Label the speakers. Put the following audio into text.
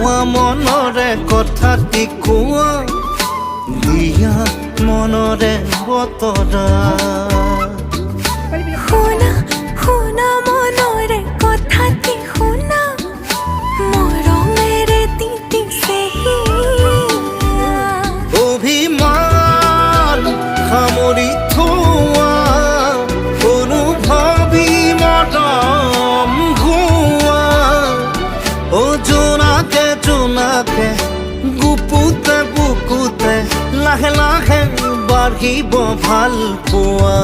Speaker 1: তোমাৰ মনৰে কথাটি কোৱা দিয়া মনৰে বতৰা
Speaker 2: শুনা শুনা মনৰে কথাটি শুনা মৰমেৰে তিতিছে হিয়া
Speaker 1: অভিমান সামৰি থোৱা অনুভৱী মৰম ঘোৱা অ জোনাকে জোনাকে গুপুতে বুকুতে লাহে লাহে বাঢ়িব ভাল পোৱা